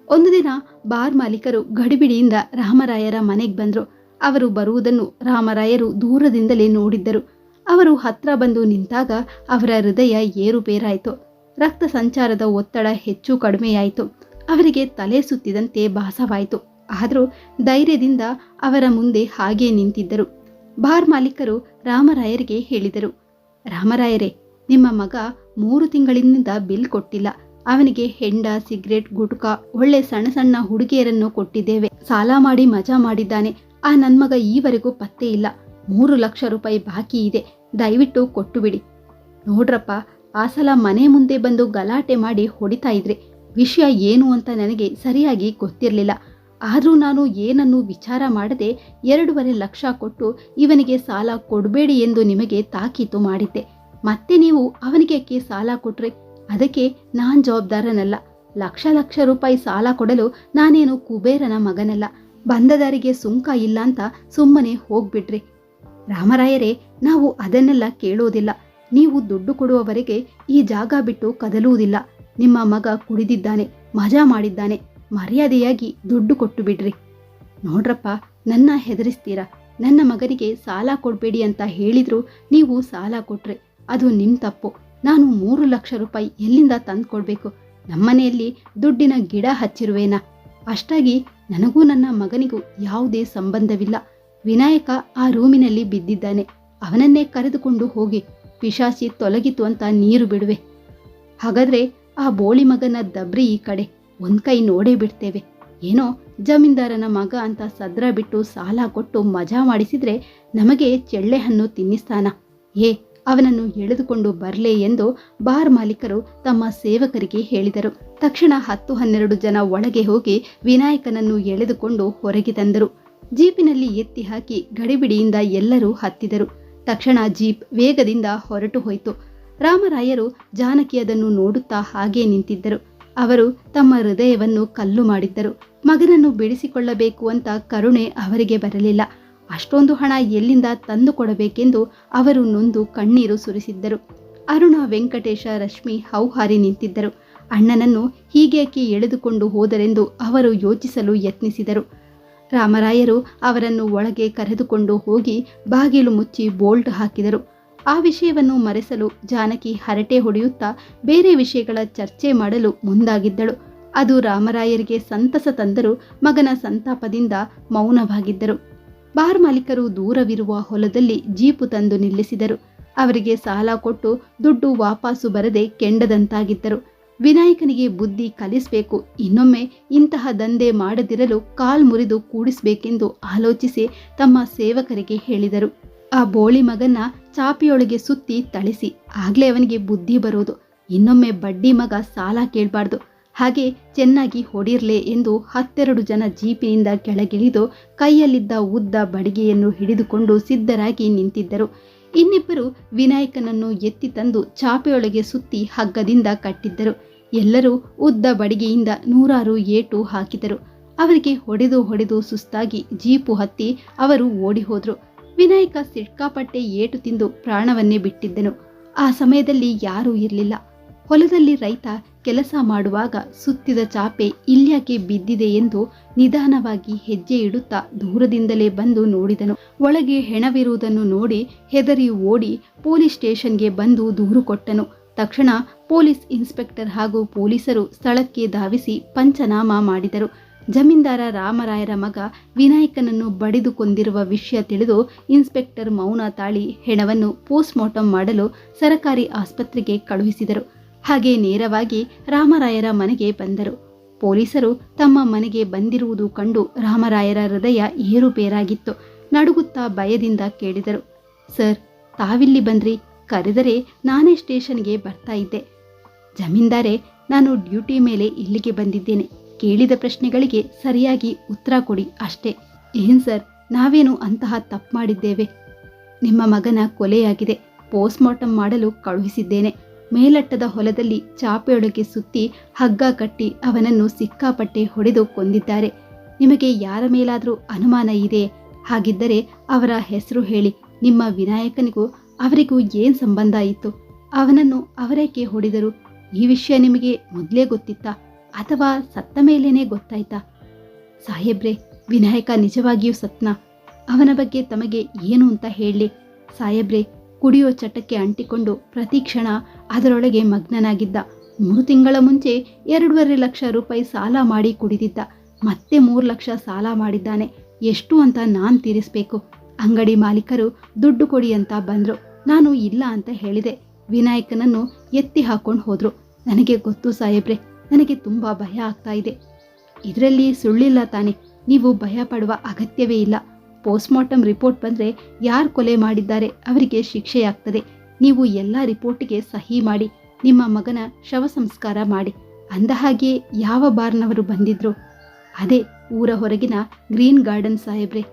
Speaker 1: ಒಂದು ದಿನ ಬಾರ್ ಮಾಲೀಕರು ಗಡಿಬಿಡಿಯಿಂದ ರಾಮರಾಯರ ಮನೆಗೆ ಬಂದರು. ಅವರು ಬರುವುದನ್ನು ರಾಮರಾಯರು ದೂರದಿಂದಲೇ ನೋಡಿದ್ದರು. ಅವರು ಹತ್ರ ಬಂದು ನಿಂತಾಗ ಅವರ ಹೃದಯ ಏರುಪೇರಾಯಿತು. ರಕ್ತ ಸಂಚಾರದ ಒತ್ತಡ ಹೆಚ್ಚು ಕಡಿಮೆಯಾಯಿತು. ಅವರಿಗೆ ತಲೆ ಸುತ್ತಿದಂತೆ ಭಾಸವಾಯಿತು. ಆದರೂ ಧೈರ್ಯದಿಂದ ಅವರ ಮುಂದೆ ಹಾಗೇ ನಿಂತಿದ್ದರು. ಬಾರ್ ಮಾಲೀಕರು ರಾಮರಾಯರಿಗೆ ಹೇಳಿದರು, ರಾಮರಾಯರೇ, ನಿಮ್ಮ ಮಗ 3 ತಿಂಗಳಿನಿಂದ ಬಿಲ್ ಕೊಟ್ಟಿಲ್ಲ. ಅವನಿಗೆ ಹೆಂಡ, ಸಿಗರೇಟ್, ಗುಟ್ಕಾ, ಒಳ್ಳೆ ಸಣ್ಣ ಸಣ್ಣ ಹುಡುಗಿಯರನ್ನು ಕೊಟ್ಟಿದ್ದೇವೆ. ಸಾಲ ಮಾಡಿ ಮಜಾ ಮಾಡಿದ್ದಾನೆ. ಆ ನನ್ನ ಮಗ ಈವರೆಗೂ ಪತ್ತೆ ಇಲ್ಲ. 3 ಲಕ್ಷ ರೂಪಾಯಿ ಬಾಕಿ ಇದೆ. ದಯವಿಟ್ಟು ಕೊಟ್ಟು ಬಿಡಿ. ನೋಡ್ರಪ್ಪ, ಆ ಸಲ ಮನೆ ಮುಂದೆ ಬಂದು ಗಲಾಟೆ ಮಾಡಿ ಹೊಡಿತಾ ಇದ್ರೆ. ವಿಷಯ ಏನು ಅಂತ ನನಗೆ ಸರಿಯಾಗಿ ಗೊತ್ತಿರಲಿಲ್ಲ. ಆದರೂ ನಾನು ಏನನ್ನೂ ವಿಚಾರ ಮಾಡದೆ 2.5 ಲಕ್ಷ ಕೊಟ್ಟು ಇವನಿಗೆ ಸಾಲ ಕೊಡಬೇಡಿ ಎಂದು ನಿಮಗೆ ತಾಕೀತು ಮಾಡಿದ್ದೆ. ಮತ್ತೆ ನೀವು ಅವನಿಗೆ ಸಾಲ ಕೊಟ್ರೆ ಅದಕ್ಕೆ ನಾನು ಜವಾಬ್ದಾರನಲ್ಲ. ಲಕ್ಷ ರೂಪಾಯಿ ಸಾಲ ಕೊಡಲು ನಾನೇನು ಕುಬೇರನ ಮಗನಲ್ಲ. ಬಂದದಾರಿಗೆ ಸುಂಕ ಇಲ್ಲ ಅಂತ ಸುಮ್ಮನೆ ಹೋಗ್ಬಿಡ್ರಿ. ರಾಮರಾಯರೇ, ನಾವು ಅದನ್ನೆಲ್ಲ ಕೇಳೋದಿಲ್ಲ. ನೀವು ದುಡ್ಡು ಕೊಡುವವರೆಗೆ ಈ ಜಾಗ ಬಿಟ್ಟು ಕದಲುವುದಿಲ್ಲ. ನಿಮ್ಮ ಮಗ ಕುಡಿದಿದ್ದಾನೆ, ಮಜಾ ಮಾಡಿದ್ದಾನೆ. ಮರ್ಯಾದೆಯಾಗಿ ದುಡ್ಡು ಕೊಟ್ಟು ಬಿಡ್ರಿ. ನೋಡ್ರಪ್ಪ, ನನ್ನ ಹೆದರಿಸ್ತೀರಾ? ನನ್ನ ಮಗನಿಗೆ ಸಾಲ ಕೊಡಬೇಡಿ ಅಂತ ಹೇಳಿದ್ರು ನೀವು ಸಾಲ ಕೊಟ್ರೆ ಅದು ನಿಮ್ಮ ತಪ್ಪು. ನಾನು 3 ಲಕ್ಷ ರೂಪಾಯಿ ಎಲ್ಲಿಂದ ತಂದು ಕೊಡಬೇಕು? ನಮ್ಮನೆಯಲ್ಲಿ ದುಡ್ಡಿನ ಗಿಡ ಹಚ್ಚಿರುವೇನಾ? ಅಷ್ಟಾಗಿ ನನಗೂ ನನ್ನ ಮಗನಿಗೂ ಯಾವುದೇ ಸಂಬಂಧವಿಲ್ಲ. ವಿನಾಯಕ ಆ ರೂಮಿನಲ್ಲಿ ಬಿದ್ದಿದ್ದಾನೆ. ಅವನನ್ನೇ ಕರೆದುಕೊಂಡು ಹೋಗಿ. ಪಿಶಾಚಿ ತೊಲಗಿತು ಅಂತ ನೀರು ಬಿಡುವೆ. ಹಾಗಾದ್ರೆ ಆ ಬೋಳಿ ಮಗನ ದಬ್ರಿ ಈ ಕಡೆ. ಒಂದ್ ಕೈ ನೋಡೇ ಬಿಡ್ತೇವೆ. ಏನೋ ಜಮೀನ್ದಾರನ ಮಗ ಅಂತ ಸದ್ರ ಬಿಟ್ಟು ಸಾಲ ಕೊಟ್ಟು ಮಜಾ ಮಾಡಿಸಿದ್ರೆ ನಮಗೆ ಚೆಳ್ಳೆ ಹಣ್ಣು ತಿನ್ನಿಸ್ತಾನ? ಅವನನ್ನು ಎಳೆದುಕೊಂಡು ಬರಲೇ ಎಂದು ಬಾರ್ ಮಾಲೀಕರು ತಮ್ಮ ಸೇವಕರಿಗೆ ಹೇಳಿದರು. ತಕ್ಷಣ 10-12 ಜನ ಒಳಗೆ ಹೋಗಿ ವಿನಾಯಕನನ್ನು ಎಳೆದುಕೊಂಡು ಹೊರಗೆ ತಂದರು. ಜೀಪಿನಲ್ಲಿ ಎತ್ತಿ ಹಾಕಿ ಗಡಿಬಿಡಿಯಿಂದ ಎಲ್ಲರೂ ಹತ್ತಿದರು. ತಕ್ಷಣ ಜೀಪ್ ವೇಗದಿಂದ ಹೊರಟು ಹೋಯಿತು. ರಾಮರಾಯರು ಜಾನಕಿ ಅದನ್ನು ನೋಡುತ್ತಾ ಹಾಗೇ ನಿಂತಿದ್ದರು. ಅವರು ತಮ್ಮ ಹೃದಯವನ್ನು ಕಲ್ಲು ಮಾಡಿದ್ದರು. ಮಗನನ್ನು ಬಿಡಿಸಿಕೊಳ್ಳಬೇಕು ಅಂತ ಕರುಣೆ ಅವರಿಗೆ ಬರಲಿಲ್ಲ. ಅಷ್ಟೊಂದು ಹಣ ಎಲ್ಲಿಂದ ತಂದು ಕೊಡಬೇಕೆಂದು ಅವರು ನೊಂದು ಕಣ್ಣೀರು ಸುರಿಸಿದ್ದರು. ಅರುಣ, ವೆಂಕಟೇಶ, ರಶ್ಮಿ ಹೌಹಾರಿ ನಿಂತಿದ್ದರು. ಅಣ್ಣನನ್ನು ಹೀಗೇಕೆ ಎಳೆದುಕೊಂಡು ಹೋದರೆಂದು ಅವರು ಯೋಚಿಸಲು ಯತ್ನಿಸಿದರು. ರಾಮರಾಯರು ಅವರನ್ನು ಒಳಗೆ ಕರೆದುಕೊಂಡು ಹೋಗಿ ಬಾಗಿಲು ಮುಚ್ಚಿ ಬೋಲ್ಟ್ ಹಾಕಿದರು. ಆ ವಿಷಯವನ್ನು ಮರೆಸಲು ಜಾನಕಿ ಹರಟೆ ಹೊಡೆಯುತ್ತಾ ಬೇರೆ ವಿಷಯಗಳ ಚರ್ಚೆ ಮಾಡಲು ಮುಂದಾಗಿದ್ದಳು. ಅದು ರಾಮರಾಯರಿಗೆ ಸಂತಸ ತಂದರೂ ಮಗನ ಸಂತಾಪದಿಂದ ಮೌನವಾಗಿದ್ದರು. ಬಾರ್ ಮಾಲೀಕರು ದೂರವಿರುವ ಹೊಲದಲ್ಲಿ ಜೀಪು ತಂದು ನಿಲ್ಲಿಸಿದರು. ಅವರಿಗೆ ಸಾಲ ಕೊಟ್ಟು ದುಡ್ಡು ವಾಪಸ್ಸು ಬರದೆ ಕೆಂಡದಂತಾಗಿದ್ದರು. ವಿನಾಯಕನಿಗೆ ಬುದ್ಧಿ ಕಲಿಸಬೇಕು. ಇನ್ನೊಮ್ಮೆ ಇಂತಹ ದಂಧೆ ಮಾಡದಿರಲು ಕಾಲ್ ಮುರಿದು ಕೂಡಿಸಬೇಕೆಂದು ಆಲೋಚಿಸಿ ತಮ್ಮ ಸೇವಕರಿಗೆ ಹೇಳಿದರು. ಆ ಬೋಳಿ ಮಗನ್ನ ಚಾಪಿಯೊಳಗೆ ಸುತ್ತಿ ತಳಿಸಿ, ಆಗ್ಲೇ ಅವನಿಗೆ ಬುದ್ಧಿ ಬರೋದು. ಇನ್ನೊಮ್ಮೆ ಬಡ್ಡಿ ಮಗ ಸಾಲ ಕೇಳಬಾರ್ದು. ಹಾಗೆ ಚೆನ್ನಾಗಿ ಹೊಡಿರ್ಲೆ ಎಂದು 12 ಜನ ಜೀಪಿನಿಂದ ಕೆಳಗಿಳಿದು ಕೈಯಲ್ಲಿದ್ದ ಉದ್ದ ಬಡಿಗೆಯನ್ನು ಹಿಡಿದುಕೊಂಡು ಸಿದ್ಧರಾಗಿ ನಿಂತಿದ್ದರು. ಇನ್ನಿಬ್ಬರು ವಿನಾಯಕನನ್ನು ಎತ್ತಿ ತಂದು ಚಾಪೆಯೊಳಗೆ ಸುತ್ತಿ ಹಗ್ಗದಿಂದ ಕಟ್ಟಿದ್ದರು. ಎಲ್ಲರೂ ಉದ್ದ ಬಡಿಗೆಯಿಂದ 100 ಏಟು ಹಾಕಿದರು. ಅವರಿಗೆ ಹೊಡೆದು ಸುಸ್ತಾಗಿ ಜೀಪು ಹತ್ತಿ ಅವರು ಓಡಿ ಹೋದ್ರು. ವಿನಾಯಕ ಸಿಕ್ಕಾಪಟ್ಟೆ ಏಟು ತಿಂದು ಪ್ರಾಣವನ್ನೇ ಬಿಟ್ಟಿದ್ದನು. ಆ ಸಮಯದಲ್ಲಿ ಯಾರೂ ಇರಲಿಲ್ಲ. ಹೊಲದಲ್ಲಿ ರೈತ ಕೆಲಸ ಮಾಡುವಾಗ ಸುತ್ತಿದ ಚಾಪೆ ಇಲ್ಯಾಕೆ ಬಿದ್ದಿದೆ ಎಂದು ನಿಧಾನವಾಗಿ ಹೆಜ್ಜೆ ಇಡುತ್ತಾ ದೂರದಿಂದಲೇ ಬಂದು ನೋಡಿದನು. ಒಳಗೆ ಹೆಣವಿರುವುದನ್ನು ನೋಡಿ ಹೆದರಿ ಓಡಿ ಪೊಲೀಸ್ ಸ್ಟೇಷನ್ಗೆ ಬಂದು ದೂರು ಕೊಟ್ಟನು. ತಕ್ಷಣ ಪೊಲೀಸ್ ಇನ್ಸ್ಪೆಕ್ಟರ್ ಹಾಗೂ ಪೊಲೀಸರು ಸ್ಥಳಕ್ಕೆ ಧಾವಿಸಿ ಪಂಚನಾಮ ಮಾಡಿದರು. ಜಮೀನ್ದಾರ ರಾಮರಾಯರ ಮಗ ವಿನಾಯಕನನ್ನು ಬಡಿದು ಕೊಂದಿರುವ ವಿಷಯ ತಿಳಿದು ಇನ್ಸ್ಪೆಕ್ಟರ್ ಮೌನ ತಾಳಿ ಹೆಣವನ್ನು ಪೋಸ್ಟ್ಮಾರ್ಟಂ ಮಾಡಲು ಸರಕಾರಿ ಆಸ್ಪತ್ರೆಗೆ ಕಳುಹಿಸಿದರು. ಹಾಗೆ ನೇರವಾಗಿ ರಾಮರಾಯರ ಮನೆಗೆ ಬಂದರು. ಪೊಲೀಸರು ತಮ್ಮ ಮನೆಗೆ ಬಂದಿರುವುದು ಕಂಡು ರಾಮರಾಯರ ಹೃದಯ ಏರುಪೇರಾಗಿತ್ತು. ನಡುಗುತ್ತಾ ಭಯದಿಂದ ಕೇಳಿದರು, ಸರ್, ತಾವಿಲ್ಲಿ ಬಂದ್ರಿ? ಕರೆದರೆ ನಾನೇ ಸ್ಟೇಷನ್ಗೆ ಬರ್ತಾ ಇದ್ದೆ. ಜಮೀನ್ದಾರೆ, ನಾನು ಡ್ಯೂಟಿ ಮೇಲೆ ಇಲ್ಲಿಗೆ ಬಂದಿದ್ದೇನೆ. ಕೇಳಿದ ಪ್ರಶ್ನೆಗಳಿಗೆ ಸರಿಯಾಗಿ ಉತ್ತರ ಕೊಡಿ ಅಷ್ಟೇ. ಏನ್ ಸರ್, ನಾವೇನು ಅಂತಹ ತಪ್ಪು ಮಾಡಿದ್ದೇವೆ? ನಿಮ್ಮ ಮಗನ ಕೊಲೆಯಾಗಿದೆ. ಪೋಸ್ಟ್ಮಾರ್ಟಂ ಮಾಡಲು ಕಳುಹಿಸಿದ್ದೇನೆ. ಮೇಲಟ್ಟದ ಹೊಲದಲ್ಲಿ ಚಾಪೆಯೊಳಗೆ ಸುತ್ತಿ ಹಗ್ಗ ಕಟ್ಟಿ ಅವನನ್ನು ಸಿಕ್ಕಾಪಟ್ಟೆ ಹೊಡೆದು ಕೊಂದಿದ್ದಾರೆ. ನಿಮಗೆ ಯಾರ ಮೇಲಾದರೂ ಅನುಮಾನ ಇದೆ? ಹಾಗಿದ್ದರೆ ಅವರ ಹೆಸರು ಹೇಳಿ. ನಿಮ್ಮ ವಿನಾಯಕನಿಗೂ ಅವರಿಗೂ ಏನ್ ಸಂಬಂಧ ಇತ್ತು? ಅವನನ್ನು ಅವರೇಕೆ ಹೊಡೆದರು? ಈ ವಿಷಯ ನಿಮಗೆ ಮೊದಲೇ ಗೊತ್ತಿತ್ತಾ ಅಥವಾ ಸತ್ತ ಮೇಲೇನೆ ಗೊತ್ತಾಯ್ತಾ? ಸಾಹೇಬ್ರೆ, ವಿನಾಯಕ ನಿಜವಾಗಿಯೂ ಸತ್ನ. ಅವನ ಬಗ್ಗೆ ತಮಗೆ ಏನು ಅಂತ ಹೇಳಲಿ? ಸಾಹೇಬ್ರೆ, ಕುಡಿಯೋ ಚಟಕ್ಕೆ ಅಂಟಿಕೊಂಡು ಪ್ರತಿ ಕ್ಷಣ ಅದರೊಳಗೆ ಮಗ್ನನಾಗಿದ್ದ. 3 ತಿಂಗಳ ಮುಂಚೆ 2.5 ಲಕ್ಷ ರೂಪಾಯಿ ಸಾಲ ಮಾಡಿ ಕುಡಿದಿದ್ದ. ಮತ್ತೆ 3 ಲಕ್ಷ ಸಾಲ ಮಾಡಿದ್ದಾನೆ. ಎಷ್ಟು ಅಂತ ನಾನು ತೀರಿಸಬೇಕು? ಅಂಗಡಿ ಮಾಲೀಕರು ದುಡ್ಡು ಕೊಡಿ ಅಂತ ಬಂದ್ರು. ನಾನು ಇಲ್ಲ ಅಂತ ಹೇಳಿದೆ. ವಿನಾಯಕನನ್ನು ಎತ್ತಿ ಹಾಕೊಂಡು ಹೋದ್ರು. ನನಗೆ ಗೊತ್ತು ಸಾಹೇಬ್ರೆ, ನನಗೆ ತುಂಬಾ ಭಯ ಆಗ್ತಾ ಇದೆ. ಇದರಲ್ಲಿ ಸುಳ್ಳಿಲ್ಲ ತಾನೆ? ನೀವು ಭಯ ಪಡುವ ಅಗತ್ಯವೇ ಇಲ್ಲ. ಪೋಸ್ಟ್ಮಾರ್ಟಂ ರಿಪೋರ್ಟ್ ಬಂದರೆ ಯಾರು ಕೊಲೆ ಮಾಡಿದ್ದಾರೆ ಅವರಿಗೆ ಶಿಕ್ಷೆಯಾಗ್ತದೆ. ನೀವು ಎಲ್ಲ ರಿಪೋರ್ಟಿಗೆ ಸಹಿ ಮಾಡಿ ನಿಮ್ಮ ಮಗನ ಶವ ಸಂಸ್ಕಾರ ಮಾಡಿ. ಅಂದಹಾಗೆ ಯಾವ ಬಾರ್ನವರು ಬಂದಿದ್ರು? ಅದೇ ಊರ ಹೊರಗಿನ ಗ್ರೀನ್ ಗಾರ್ಡನ್ ಸಾಹೇಬ್ರೆ.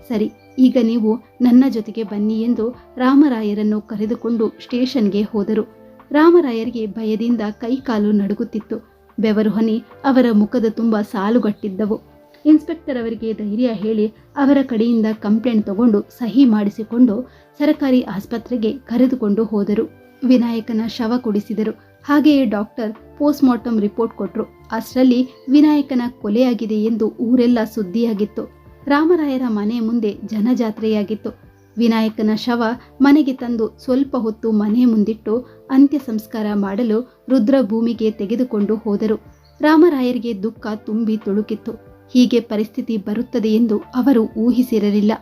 Speaker 1: ಸರಿ, ಈಗ ನೀವು ನನ್ನ ಜೊತೆಗೆ ಬನ್ನಿ ಎಂದು ರಾಮರಾಯರನ್ನು ಕರೆದುಕೊಂಡು ಸ್ಟೇಷನ್ಗೆ ಹೋದರು. ರಾಮರಾಯರಿಗೆ ಭಯದಿಂದ ಕೈಕಾಲು ನಡುಗುತ್ತಿತ್ತು. ಬೆವರು ಹನಿ ಅವರ ಮುಖದ ತುಂಬ ಸಾಲುಗಟ್ಟಿದ್ದವು. ಇನ್ಸ್ಪೆಕ್ಟರ್ ಅವರಿಗೆ ಧೈರ್ಯ ಹೇಳಿ ಅವರ ಕಡೆಯಿಂದ ಕಂಪ್ಲೇಂಟ್ ತಗೊಂಡು ಸಹಿ ಮಾಡಿಸಿಕೊಂಡು ಸರಕಾರಿ ಆಸ್ಪತ್ರೆಗೆ ಕರೆದುಕೊಂಡು ಹೋದರು. ವಿನಾಯಕನ ಶವ ಕೊಡಿಸಿದರು. ಹಾಗೆಯೇ ಡಾಕ್ಟರ್ ಪೋಸ್ಟ್ಮಾರ್ಟಂ ರಿಪೋರ್ಟ್ ಕೊಟ್ಟರು. ಅಷ್ಟರಲ್ಲಿ ವಿನಾಯಕನ ಕೊಲೆಯಾಗಿದೆ ಎಂದು ಊರೆಲ್ಲ ಸುದ್ದಿಯಾಗಿತ್ತು. ರಾಮರಾಯರ ಮನೆ ಮುಂದೆ ಜನಜಾತ್ರೆಯಾಗಿತ್ತು. ವಿನಾಯಕನ ಶವ ಮನೆಗೆ ತಂದು ಸ್ವಲ್ಪ ಹೊತ್ತು ಮನೆ ಮುಂದಿಟ್ಟು ಅಂತ್ಯ ಸಂಸ್ಕಾರ ಮಾಡಲು ರುದ್ರಭೂಮಿಗೆ ತೆಗೆದುಕೊಂಡು ಹೋದರು. ರಾಮರಾಯರಿಗೆ ದುಃಖ ತುಂಬಿ ತುಳುಕಿತ್ತು. ಹೀಗೆ ಪರಿಸ್ಥಿತಿ ಬರುತ್ತದೆ ಎಂದು ಅವರು ಊಹಿಸಿರಲಿಲ್ಲ.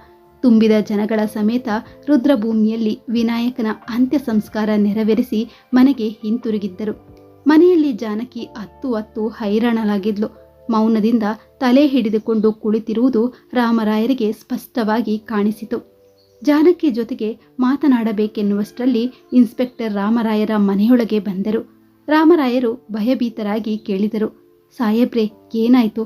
Speaker 1: ತುಂಬಿದ ಜನಗಳ ಸಮೇತ ರುದ್ರಭೂಮಿಯಲ್ಲಿ ವಿನಾಯಕನ ಅಂತ್ಯ ಸಂಸ್ಕಾರ ನೆರವೇರಿಸಿ ಮನೆಗೆ ಹಿಂತಿರುಗಿದ್ದರು. ಮನೆಯಲ್ಲಿ ಜಾನಕಿ ಅತ್ತು ಹೈರಾಣಲಾಗಿದ್ಲು. ಮೌನದಿಂದ ತಲೆ ಹಿಡಿದುಕೊಂಡು ಕುಳಿತಿರುವುದು ರಾಮರಾಯರಿಗೆ ಸ್ಪಷ್ಟವಾಗಿ ಕಾಣಿಸಿತು. ಜಾನಕಿ ಜೊತೆಗೆ ಮಾತನಾಡಬೇಕೆನ್ನುವಷ್ಟರಲ್ಲಿ ಇನ್ಸ್ಪೆಕ್ಟರ್ ರಾಮರಾಯರ ಮನೆಯೊಳಗೆ ಬಂದರು. ರಾಮರಾಯರು ಭಯಭೀತರಾಗಿ ಕೇಳಿದರು, ಸಾಹೇಬ್ರೆ, ಏನಾಯ್ತು?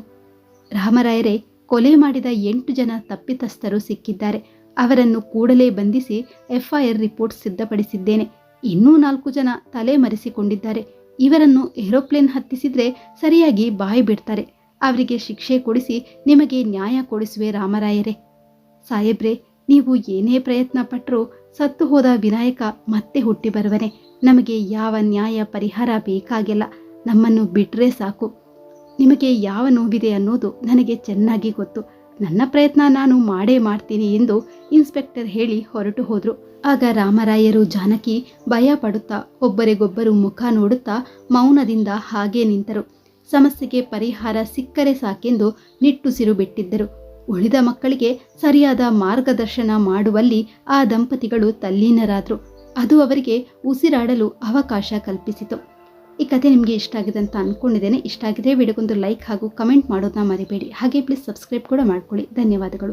Speaker 1: ರಾಮರಾಯರೇ, ಕೊಲೆ ಮಾಡಿದ 8 ಜನ ತಪ್ಪಿತಸ್ಥರು ಸಿಕ್ಕಿದ್ದಾರೆ. ಅವರನ್ನು ಕೂಡಲೇ ಬಂಧಿಸಿ FIR ರಿಪೋರ್ಟ್ ಸಿದ್ಧಪಡಿಸಿದ್ದೇನೆ. ಇನ್ನೂ 4 ಜನ ತಲೆ ಮರೆಸಿಕೊಂಡಿದ್ದಾರೆ. ಇವರನ್ನು ಏರೋಪ್ಲೇನ್ ಹತ್ತಿಸಿದ್ರೆ ಸರಿಯಾಗಿ ಬಾಯಿ ಬಿಡ್ತಾರೆ. ಅವರಿಗೆ ಶಿಕ್ಷೆ ಕೊಡಿಸಿ ನಿಮಗೆ ನ್ಯಾಯ ಕೊಡಿಸುವೆ ರಾಮರಾಯರೇ. ಸಾಹೇಬ್ರೆ, ನೀವು ಏನೇ ಪ್ರಯತ್ನ ಪಟ್ಟರೂ ಸತ್ತು ಹೋದ ವಿನಾಯಕ ಮತ್ತೆ ಹುಟ್ಟಿ ಬರುವನೆ. ನಮಗೆ ಯಾವ ನ್ಯಾಯ ಪರಿಹಾರ ಬೇಕಾಗಿಲ್ಲ. ನಮ್ಮನ್ನು ಬಿಟ್ರೆ ಸಾಕು. ನಿಮಗೆ ಯಾವ ನೋವಿದೆ ಅನ್ನೋದು ನನಗೆ ಚೆನ್ನಾಗಿ ಗೊತ್ತು. ನನ್ನ ಪ್ರಯತ್ನ ನಾನು ಮಾಡೇ ಮಾಡ್ತೀನಿ ಎಂದು ಇನ್ಸ್ಪೆಕ್ಟರ್ ಹೇಳಿ ಹೊರಟು ಹೋದ್ರು. ಆಗ ರಾಮರಾಯರು ಜಾನಕಿ ಭಯ ಪಡುತ್ತಾ ಒಬ್ಬರಿಗೊಬ್ಬರು ಮುಖ ನೋಡುತ್ತಾ ಮೌನದಿಂದ ಹಾಗೇ ನಿಂತರು. ಸಮಸ್ಯೆಗೆ ಪರಿಹಾರ ಸಿಕ್ಕರೆ ಸಾಕೆಂದು ನಿಟ್ಟುಸಿರು ಬಿಟ್ಟಿದ್ದರು. ಉಳಿದ ಮಕ್ಕಳಿಗೆ ಸರಿಯಾದ ಮಾರ್ಗದರ್ಶನ ಮಾಡುವಲ್ಲಿ ಆ ದಂಪತಿಗಳು ತಲ್ಲೀನರಾದರು. ಅದು ಅವರಿಗೆ ಉಸಿರಾಡಲು ಅವಕಾಶ ಕಲ್ಪಿಸಿತು. ಈ ಕಥೆ ನಿಮಗೆ ಇಷ್ಟ ಆಗಿದೆ ಅಂತ ಅಂದ್ಕೊಂಡಿದ್ದೇನೆ. ಇಷ್ಟ ಆಗಿದೆ ವಿಡಿಯೋಗೊಂದು ಲೈಕ್ ಹಾಗೂ ಕಮೆಂಟ್ ಮಾಡೋದನ್ನ ಮರಿಬೇಡಿ. ಹಾಗೆ ಪ್ಲೀಸ್ ಸಬ್ಸ್ಕ್ರೈಬ್ ಕೂಡ ಮಾಡ್ಕೊಳ್ಳಿ. ಧನ್ಯವಾದಗಳು.